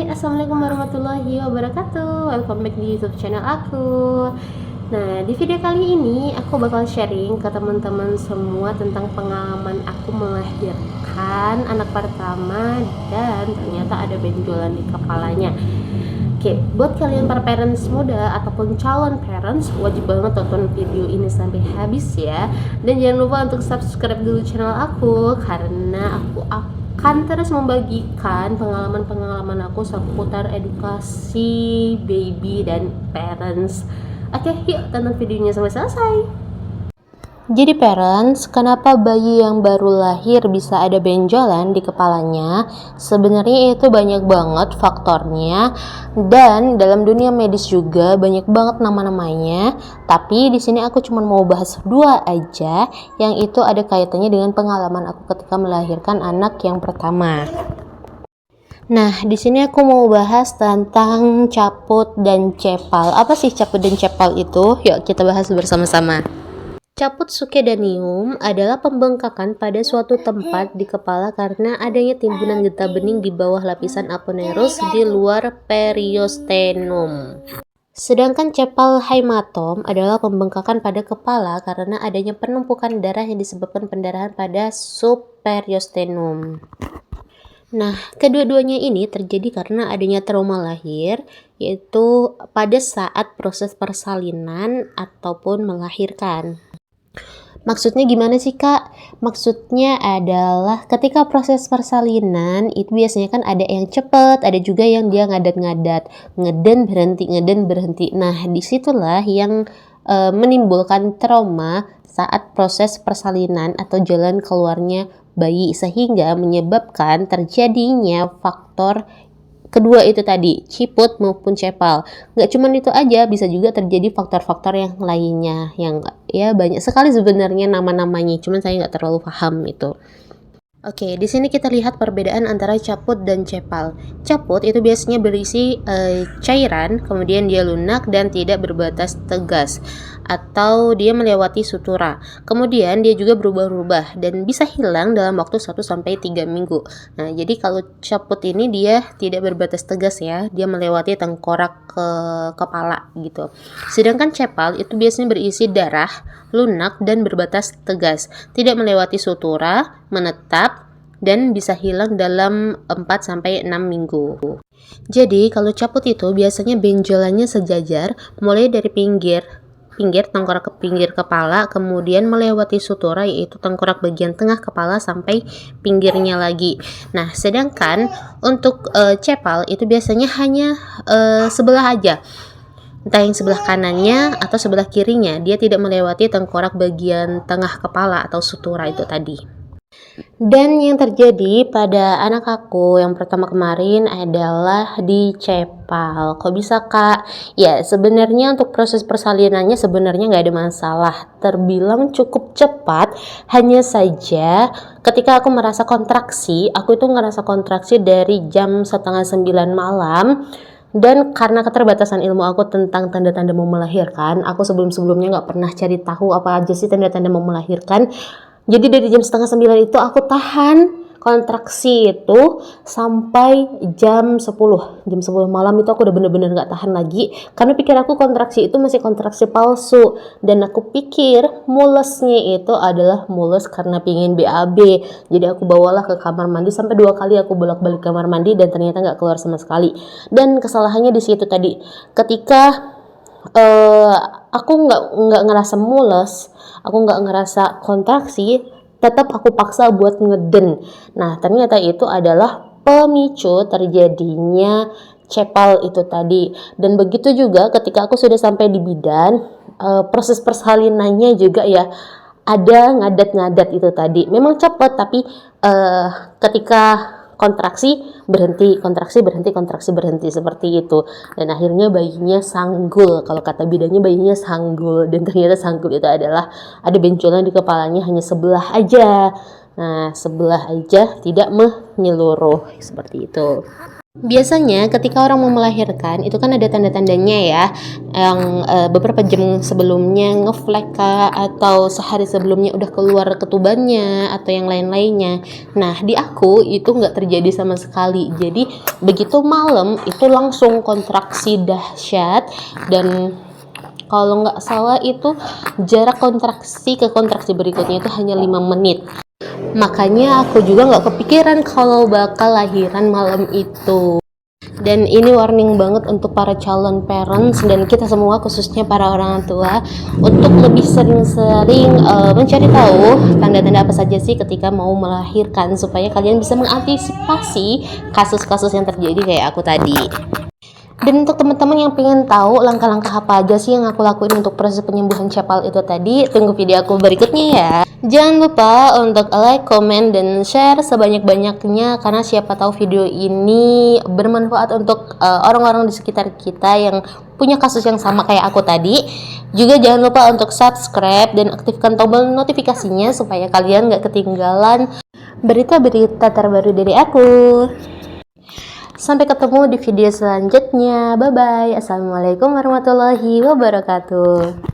Hai, assalamualaikum warahmatullahi wabarakatuh. Welcome back di YouTube channel aku. Nah, di video kali ini aku bakal sharing ke teman-teman semua tentang pengalaman aku melahirkan anak pertama dan ternyata ada benjolan di kepalanya. Oke, buat kalian para parents muda ataupun calon parents, wajib banget tonton video ini sampai habis ya. Dan jangan lupa untuk subscribe dulu channel aku karena aku akan terus membagikan pengalaman-pengalaman aku seputar edukasi baby dan parents. Oke, yuk tonton videonya sampai selesai. Jadi parents, kenapa bayi yang baru lahir bisa ada benjolan di kepalanya? Sebenarnya itu banyak banget faktornya, dan dalam dunia medis juga banyak banget nama-namanya. Tapi di sini aku cuma mau bahas dua aja, yang itu ada kaitannya dengan pengalaman aku ketika melahirkan anak yang pertama. Nah, di sini aku mau bahas tentang caput dan cepal. Apa sih caput dan cepal itu? Yuk kita bahas bersama-sama. Caput succedaneum adalah pembengkakan pada suatu tempat di kepala karena adanya timbunan getah bening di bawah lapisan aponeurus di luar periosteum. Sedangkan cepal hematom adalah pembengkakan pada kepala karena adanya penumpukan darah yang disebabkan pendarahan pada subperiosteum. Nah, kedua-duanya ini terjadi karena adanya trauma lahir, yaitu pada saat proses persalinan ataupun melahirkan. Maksudnya gimana sih kak? Maksudnya adalah ketika proses persalinan itu biasanya kan ada yang cepet, ada juga yang dia ngadat-ngadat, ngeden berhenti. Nah disitulah yang menimbulkan trauma saat proses persalinan atau jalan keluarnya bayi, sehingga menyebabkan terjadinya faktor kedua itu tadi, ciput maupun cepal. Nggak cuma itu aja, bisa juga terjadi faktor-faktor yang lainnya, yang ya banyak sekali sebenarnya nama-namanya, cuman saya nggak terlalu paham itu. Oke, di sini kita lihat perbedaan antara caput dan cepal. Caput itu biasanya berisi cairan, kemudian dia lunak dan tidak berbatas tegas, atau dia melewati sutura. Kemudian dia juga berubah-ubah dan bisa hilang dalam waktu 1-3 minggu. Nah, jadi kalau caput ini dia tidak berbatas tegas ya, dia melewati tengkorak ke kepala gitu. Sedangkan cepal itu biasanya berisi darah, lunak dan berbatas tegas, tidak melewati sutura, menetap, dan bisa hilang dalam 4-6 minggu. Jadi kalau caput itu biasanya benjolannya sejajar mulai dari pinggir tengkorak ke pinggir kepala, kemudian melewati sutura yaitu tengkorak bagian tengah kepala sampai pinggirnya lagi. Nah sedangkan untuk cepal itu biasanya hanya sebelah aja, entah yang sebelah kanannya atau sebelah kirinya, dia tidak melewati tengkorak bagian tengah kepala atau sutura itu tadi. Dan yang terjadi pada anak aku yang pertama kemarin adalah di cepal. Kok bisa kak? Ya sebenarnya untuk proses persalinannya sebenarnya nggak ada masalah, terbilang cukup cepat. Hanya saja ketika aku merasa kontraksi, aku itu ngerasa kontraksi dari jam 8:30 malam. Dan karena keterbatasan ilmu aku tentang tanda-tanda mau melahirkan, aku sebelum-sebelumnya nggak pernah cari tahu apa aja sih tanda-tanda mau melahirkan. Jadi dari jam 8:30 itu aku tahan kontraksi itu sampai jam 10 malam itu aku udah bener-bener gak tahan lagi, karena pikir aku kontraksi itu masih kontraksi palsu, dan aku pikir mulesnya itu adalah mules karena pingin BAB. Jadi aku bawalah ke kamar mandi, sampai 2 kali aku bolak-balik kamar mandi dan ternyata gak keluar sama sekali. Dan kesalahannya di situ tadi, ketika aku nggak ngerasa mules, aku nggak ngerasa kontraksi, tetap aku paksa buat ngeden. Nah ternyata itu adalah pemicu terjadinya cepal itu tadi. Dan begitu juga ketika aku sudah sampai di bidan, proses persalinannya juga ya ada ngadat-ngadat itu tadi. Memang cepat, tapi ketika kontraksi berhenti seperti itu, dan akhirnya bayinya sanggul. Kalau kata bidannya bayinya sanggul, dan ternyata sanggul itu adalah ada benjolan di kepalanya hanya sebelah aja. Nah sebelah aja, tidak menyeluruh seperti itu. Biasanya ketika orang mau melahirkan itu kan ada tanda-tandanya ya, yang beberapa jam sebelumnya ngeflek kah, atau sehari sebelumnya udah keluar ketubannya atau yang lain-lainnya. Nah di aku itu nggak terjadi sama sekali. Jadi begitu malam itu langsung kontraksi dahsyat, dan kalau nggak salah itu jarak kontraksi ke kontraksi berikutnya itu hanya 5 menit. Makanya aku juga nggak kepikiran kalau bakal lahiran malam itu. Dan ini warning banget untuk para calon parents dan kita semua, khususnya para orang tua, untuk lebih sering-sering mencari tahu tanda-tanda apa saja sih ketika mau melahirkan, supaya kalian bisa mengantisipasi kasus-kasus yang terjadi kayak aku tadi. Dan untuk teman-teman yang pengen tahu langkah-langkah apa aja sih yang aku lakuin untuk proses penyembuhan CAPAL itu tadi, tunggu video aku berikutnya ya. Jangan lupa untuk like, comment, dan share sebanyak-banyaknya, karena siapa tahu video ini bermanfaat untuk orang-orang di sekitar kita yang punya kasus yang sama kayak aku tadi. Juga jangan lupa untuk subscribe dan aktifkan tombol notifikasinya supaya kalian gak ketinggalan berita-berita terbaru dari aku. Sampai ketemu di video selanjutnya. Bye bye. Assalamualaikum warahmatullahi wabarakatuh.